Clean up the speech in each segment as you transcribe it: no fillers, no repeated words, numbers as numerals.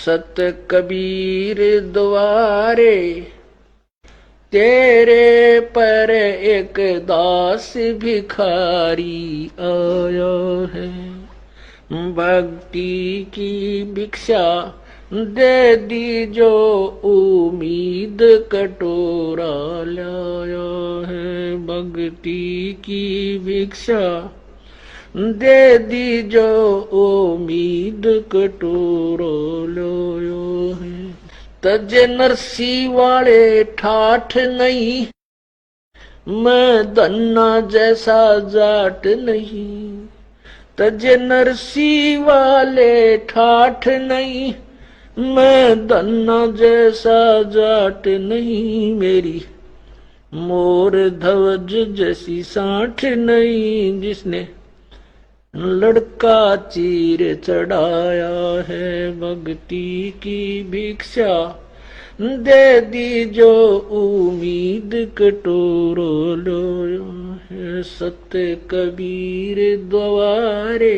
सत कबीर द्वारे तेरे पर एक दास भिखारी आया है। भक्ति की भिक्षा दे दी जो उम्मीद कटोरा लाया है। भक्ति की भिक्षा दे दी जो उम्मीद कटोरा लाया है। तज नरसी वाले ठाठ नहीं, मैं धन्ना जैसा जाट नहीं। तज नरसी वाले ठाठ नहीं, मैं धन्ना जैसा जाट नहीं। मेरी मोर ध्वज जैसी साठ नहीं, जिसने लड़का चीर चढ़ाया है। भक्ति की भिक्षा दे दी जो उम्मीद कटोरो लो है। सत्य कबीर द्वारे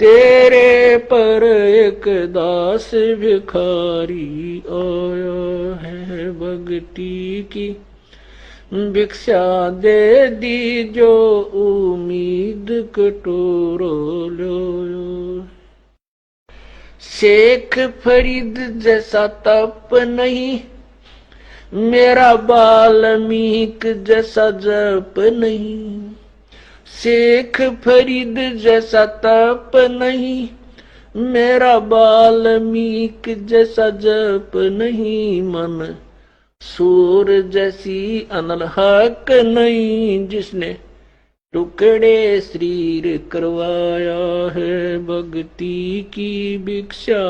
तेरे पर एक दास भिखारी आया है। भक्ति की भिक्षा दे दी जो उम्मीद कटोरो लो। शेख फरीद जैसा तप नहीं, मेरा वाल्मीक जैसा जप नहीं। शेख फरीद जैसा तप नहीं, मेरा वाल्मीक जैसा जप नहीं। मन सूर जैसी अनलहक नहीं, जिसने टुकड़े शरीर करवाया है। भक्ति की भिक्षा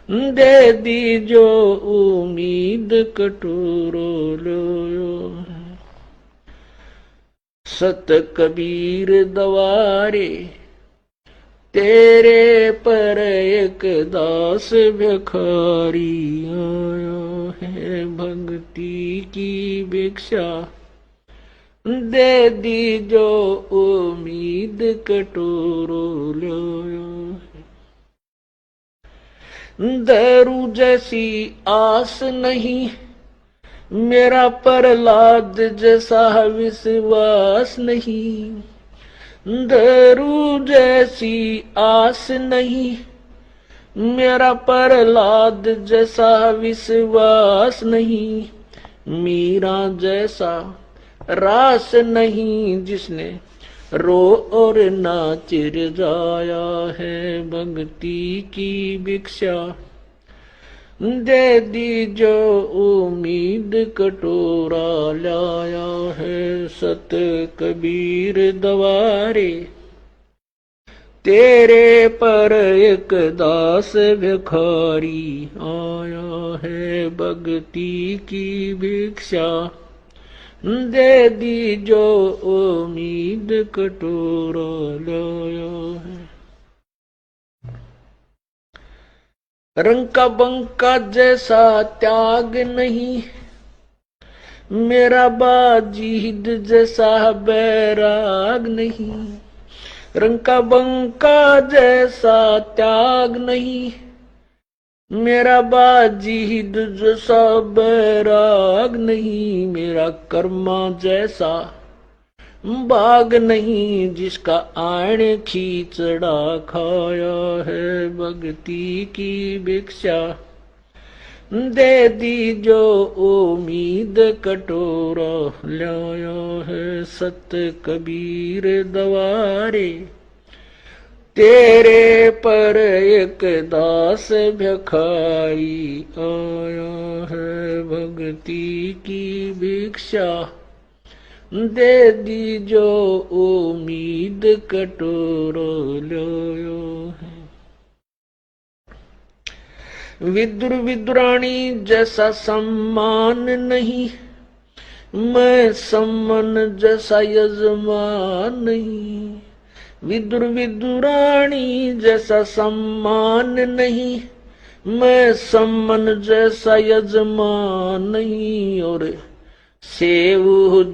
दे दी जो उम्मीद कटोरो लो। सत कबीर द्वारे तेरे पर एक दास भिखारी आया है। भक्ति की भिक्षा दे दी जो उम्मीद कटोरो लो। दारू जैसी आस नहीं, मेरा प्रहलाद जैसा विश्वास नहीं। दारू जैसी आस नहीं, मेरा प्रहलाद जैसा विश्वास नहीं। मीरा जैसा रास नहीं, जिसने रो और नाच जाया है। भक्ति की भिक्षा दे दी जो उम्मीद कटोरा लाया है। सत कबीर द्वारे तेरे पर एक दास भिखारी आया है। भक्ति की भिक्षा दे दी जो उम्मीद कटोरा लाया है। रंग का बंका जैसा त्याग नहीं, मेरा बाजीद जैसा बैराग नहीं। रंग का बंका जैसा त्याग नहीं, मेरा बाजीद जैसा बैराग नहीं। मेरा कर्मा जैसा बाग नहीं, जिसका आण खींचड़ा खाया है। भक्ति की भिक्षा दे दी जो उम्मीद कटोरा लाया है। सत कबीर द्वारे तेरे पर एक दास भिखारी आया है। भक्ति की भिक्षा दे दी जो उम्मीद कटोरो लो है। विदुर विदुरानी जैसा सम्मान नहीं, मैं सम्मन जैसा यजमान नहीं। विदुर विदुरानी जैसा सम्मान नहीं, मैं सम्मन जैसा यजमान नहीं। और सेव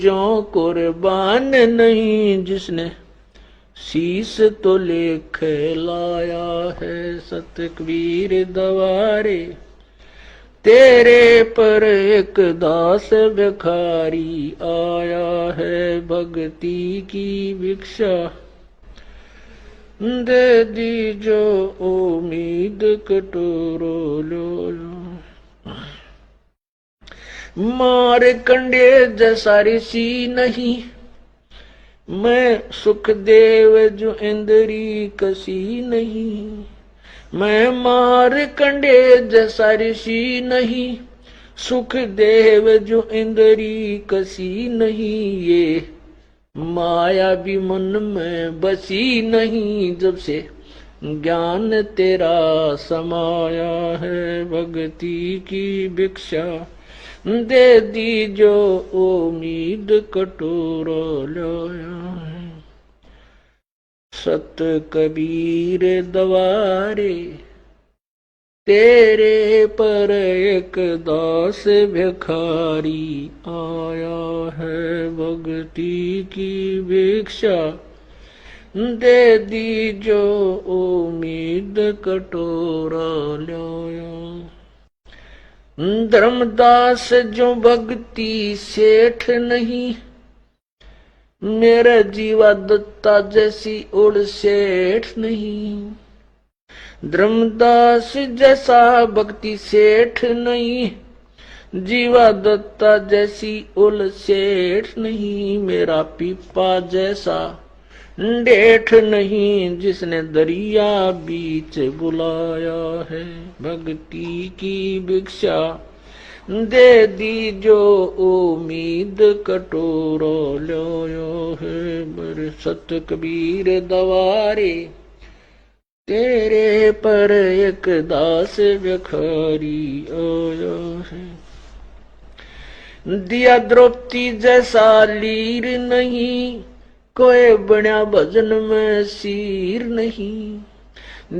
जो कुर्बान नहीं, जिसने शीस तो लेख लाया है सत कबीर दवारे। तेरे पर एक दास भिखारी आया है भक्ति की भिक्षा। दे दी जो उम्मीद कटोरो लो लो। मार कंडे जैसा ऋषि नहीं, मैं सुखदेव जो इंद्री कसी नहीं। मैं मार कंडे जैसा ऋषि नहीं, सुखदेव जो इंद्री कसी नहीं। ये माया भी मन में बसी नहीं, जब से ज्ञान तेरा समाया है भक्ति की भिक्षा। दे दी जो उम्मीद कटोरा लाया है। सत कबीर दवारे तेरे पर एक दास भिखारी आया है भक्ति की भिक्षा। दे दी जो उम्मीद कटोरा लाया। धर्मदास जो भक्ति सेठ नहीं, मेरा जीवा दत्ता जैसी उड़ सेठ नहीं। धर्मदास जैसा भक्ति सेठ नहीं, जीवा दत्ता जैसी उल सेठ नहीं। मेरा पीपा जैसा डेठ नहीं, जिसने दरिया बीच बुलाया है भक्ति की भिक्षा। दे दी जो उम्मीद कटोरा लाया है। मेरे सत कबीर दवारे तेरे पर एक दास भिखारी आया है। दिया द्रौपदी जैसा लीर नहीं, कोई बना भजन में सीर नहीं।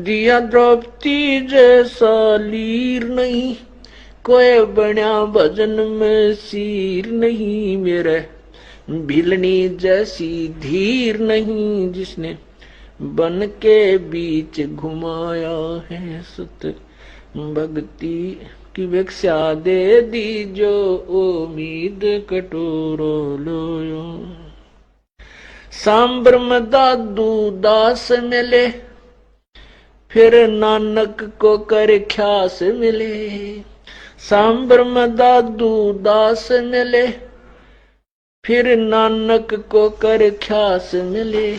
दिया द्रौपदी जैसा लीर नहीं, कोई बना भजन में सीर नहीं। मेरे भिलनी जैसी धीर नहीं, जिसने बन के बीच घुमाया है सत भक्ति की भिक्षा। दे दी जो उम्मीद कटोरो लोयो। सांबर में दादू दास मिले, फिर नानक को कर ख्यास मिले। सांबर में दादू दास मिले, फिर नानक को कर ख्यास मिले।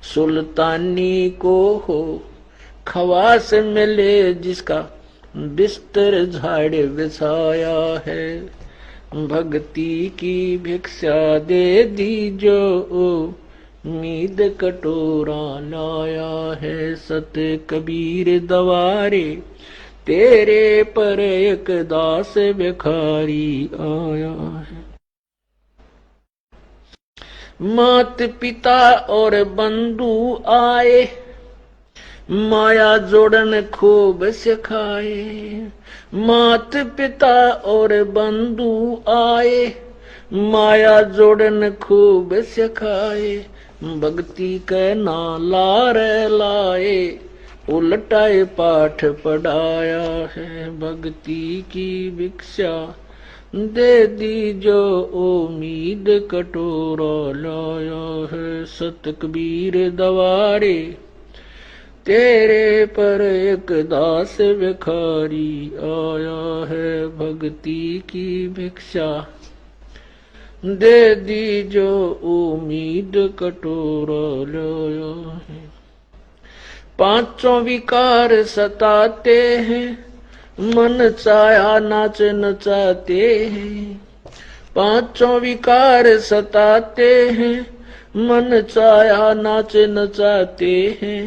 सुल्तानी को हो खवास मिले, जिसका बिस्तर झाड़ बिछाया है भक्ति की भिक्षा। दे दी जो उम्मीद कटोरा लाया है सत कबीर दवारे। तेरे पर एक दास भिखारी आया है। मात पिता और बंधु आए, माया जोड़न खूब सिखाए। मात पिता और बंधु आए, माया जोड़न खूब सिखाए। भक्ति के नाला रे लाए, उलटाए पाठ पढ़ाया है भक्ति की भिक्षा। दे दी जो उम्मीद कटोरा लाया है सत कबीर दवारे। तेरे पर एक दास भिखारी आया है भक्ति की भिक्षा। दे दी जो उम्मीद कटोरा लाया है। पांचों विकार सताते हैं, मन चाया नाच नचाते हैं। पांचों विकार सताते हैं, मन चाया नाच नचाते हैं।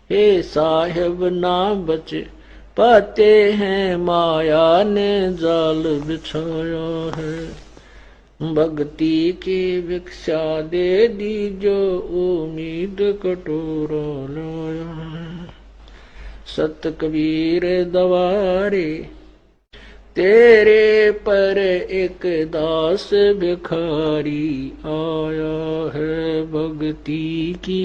हे साहिब ना बच पाते हैं, माया ने जाल बिछाया है भक्ति की भिक्षा। दे दी जो उम्मीद कटोरा लाया है सत कबीर दवारे। तेरे पर एक दास भिखारी आया है भक्ति की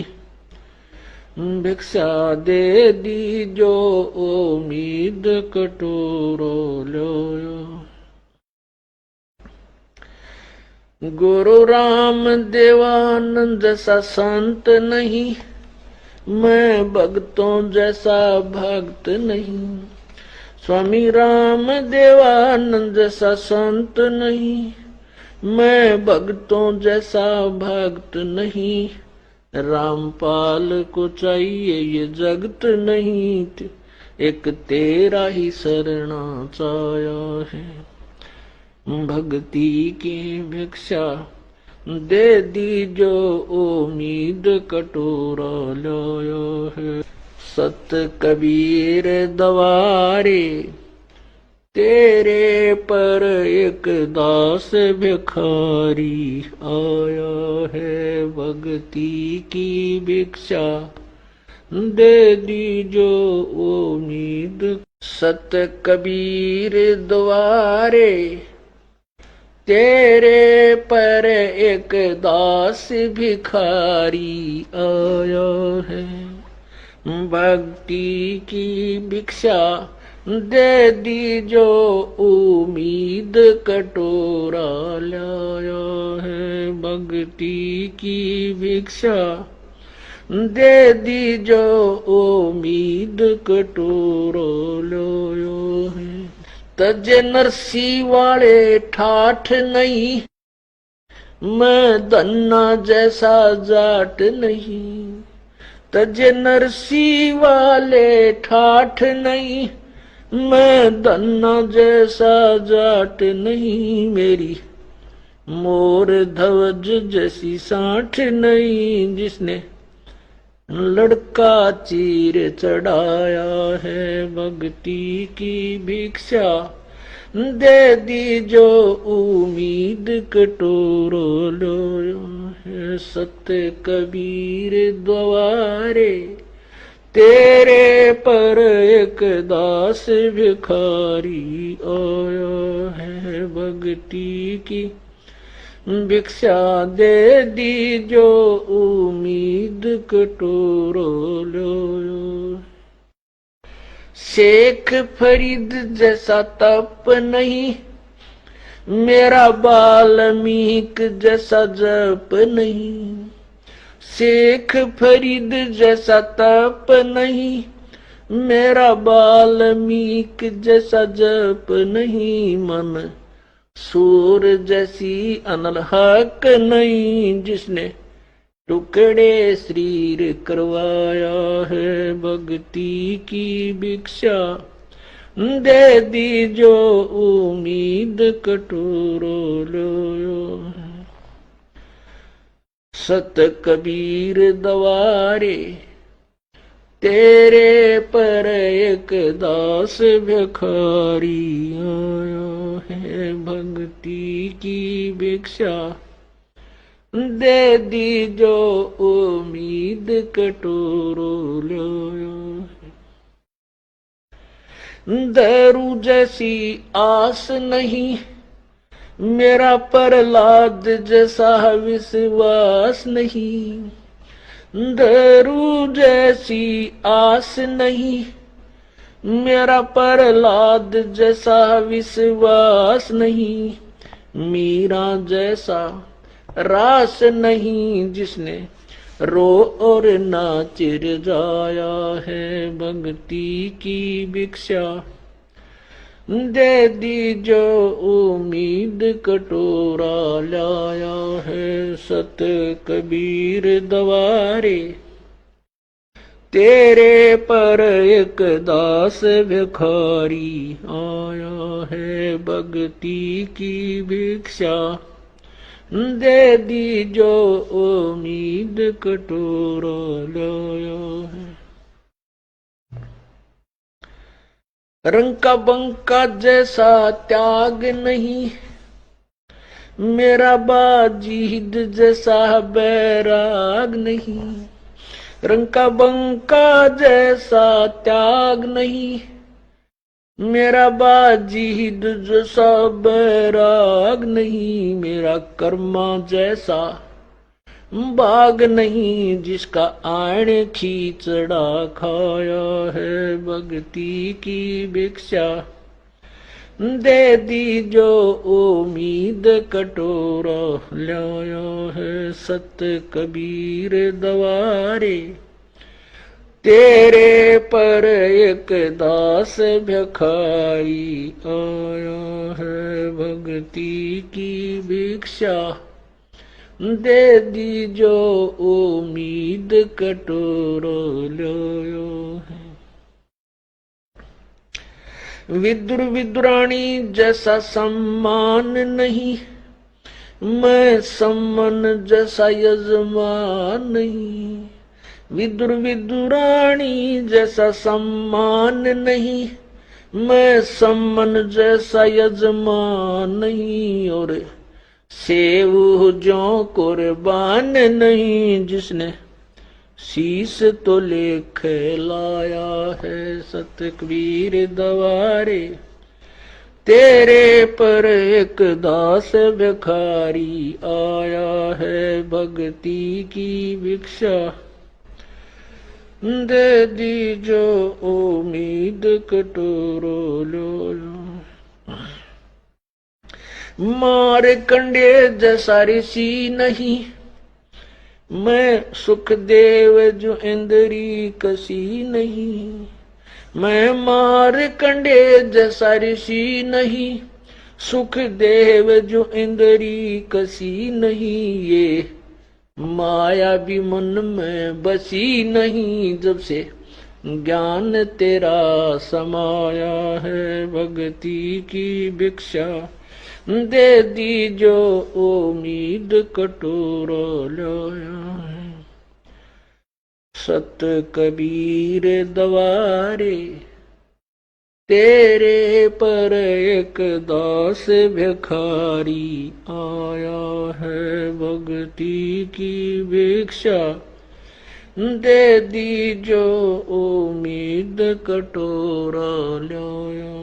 भिक्षा दे दीजो उम्मीद कटोरो लो। गुरु राम देवानंद जैसा संत नहीं, मैं भक्तों जैसा भक्त नहीं। स्वामी राम देवानंद जैसा संत नहीं, मैं भक्तों जैसा भक्त नहीं। रामपाल को चाहिए ये जगत नहीं, एक तेरा ही शरणा चाया है। भक्ति की भिक्षा दे दीजो उम्मीद कटोरा लाया है। सत कबीर दवारे तेरे पर एक दास भिखारी आया है। भक्ति की भिक्षा दे दीजो उम्मीद। सत कबीर द्वारे तेरे पर एक दास भिखारी आया है। भक्ति की भिक्षा दे दीजो उम्मीद कटोरा लाया है। भक्ति की भिक्षा दे दीजो उम्मीद कटोरा लाया है। तज नरसी वाले ठाठ नहीं, मैं धन्ना जैसा जाट नहीं। तज नरसी वाले ठाठ नहीं, मैं धन्ना जैसा जाट नहीं। मेरी मोर ध्वज जैसी साठ नहीं, जिसने लड़का चीर चढ़ाया है। भक्ति की भिक्षा दे दीजो उम्मीद कटोरो लो है। सत्य कबीर द्वारे तेरे पर एक दास भिखारी आया है। भक्ति की भिक्षा दे दीजो उम्मीद कटोरो लो। शेख फरीद जैसा तप नहीं, मेरा वाल्मीक जैसा जप नहीं। शेख फरीद जैसा तप नहीं, मेरा वाल्मीक जैसा जप नहीं। मन सूर जैसी अनलहक नहीं, जिसने टुकड़े शरीर करवाया है। भक्ति की भिक्षा दे दीजो उम्मीद कटोरो लो। सत कबीर द्वारे तेरे पर एक दास भिखारी आया है। भक्ति की भिक्षा दे दीजो उम्मीद कटोरो लो। दारू जैसी आस नहीं, मेरा प्रहलाद जैसा विश्वास नहीं। दारू जैसी आस नहीं, मेरा प्रहलाद जैसा विश्वास नहीं। मीरा जैसा रास नहीं, जिसने रो और नाच जाया है। भक्ति की भिक्षा दे दीजो उम्मीद कटोरा लाया है। सत कबीर द्वारे तेरे पर एक दास भिखारी आया है। भक्ति की भिक्षा दे दीजो उम्मीद कटोरा लाया है। रंका बंका जैसा त्याग नहीं, मेरा बाजीद जैसा बैराग नहीं। रंका बंका जैसा त्याग नहीं, मेरा बाजीद जैसा बैराग नहीं। मेरा कर्मा जैसा बाग नहीं जिसका आण खींचड़ा खाया है। भक्ति की भिक्षा दे दी जो उम्मीद कटोरा लाया है। सत कबीर दवारे तेरे पर एक दास भिखारी आया है। भक्ति की भिक्षा दे दी जो उम्मीद कटोरा लाया है। विदुर विदुरानी जैसा सम्मान नहीं, मैं सम्मन जैसा यजमान नहीं। विदुर विदुरानी जैसा सम्मान नहीं, मैं सम्मन जैसा यजमान नहीं। और सेव जो कुर्बान नहीं, जिसने शीस तो लेख लाया है। सत कबीर दवारे तेरे पर एक दास भिखारी आया है। भक्ति की भिक्षा दे दी जो उम्मीद कटोरो लो। मार कंडे जैसा ऋषि नहीं, मैं सुखदेव जो इंद्री कसी नहीं। मैं मार कंडे जैसा ऋषि नहीं, सुखदेव जो इंद्री कसी नहीं। ये माया भी मन में बसी नहीं, जब से ज्ञान तेरा समाया है। भक्ति की भिक्षा दे दी जो उम्मीद कटोरा लाया है। सत कबीर दवारे तेरे पर एक दास भिखारी आया है। भक्ति की भिक्षा दे दी जो उम्मीद कटोरा लाया।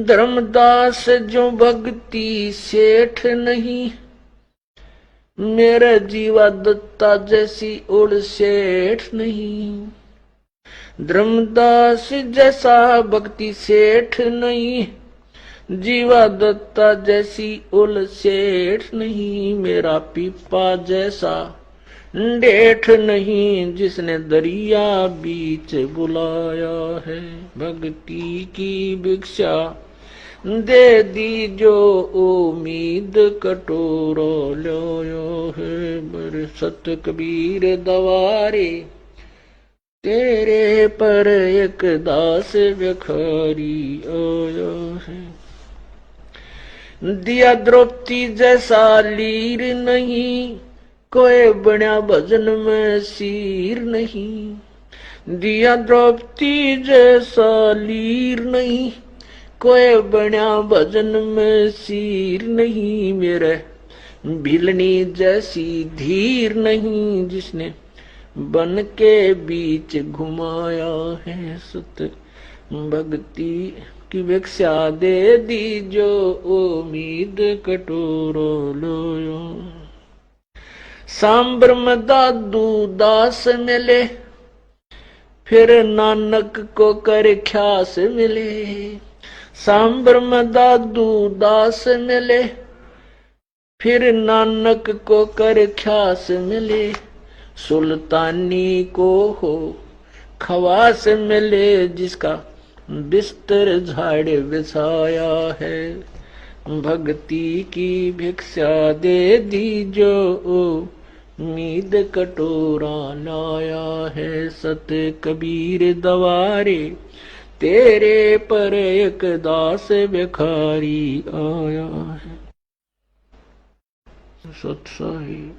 धर्मदास जो भक्ति सेठ नहीं, मेरा जीवा दत्ता जैसी उड़ सेठ नहीं। धर्मदास जैसा भक्ति सेठ नहीं, जीवा दत्ता जैसी उल सेठ नहीं। मेरा पीपा जैसा डेठ नहीं, जिसने दरिया बीच बुलाया है। भक्ति की भिक्षा दे दी जो उम्मीद कटोरा लाया है। बर सत कबीर दवारे तेरे पर एक दास भिखारी आया है। दिया द्रौपदी जैसा लीर नहीं, कोई बना भजन में सीर नहीं। दिया द्रौपदी जैसा लीर नहीं, कोई बना भजन में सीर नहीं। मेरे भिलनी जैसी धीर नहीं, जिसने बन के बीच घुमाया है। सत भक्ति की भिक्षा दे दी जो उम्मीद कटोरा लाया। सांबर में दादू दास मिले, फिर नानक को कर ख्यास मिले। सांबर में दादू दास मिले, फिर नानक को कर ख्यास मिले। सुल्तानी को हो खवास मिले, जिसका बिस्तर झाड़ बिछाया है। भक्ति की भिक्षा दे दी जो उम्मीद कटोरा लाया है। सत कबीर दवारे तेरे पर एक दास भिखारी आया है। सत साहिब।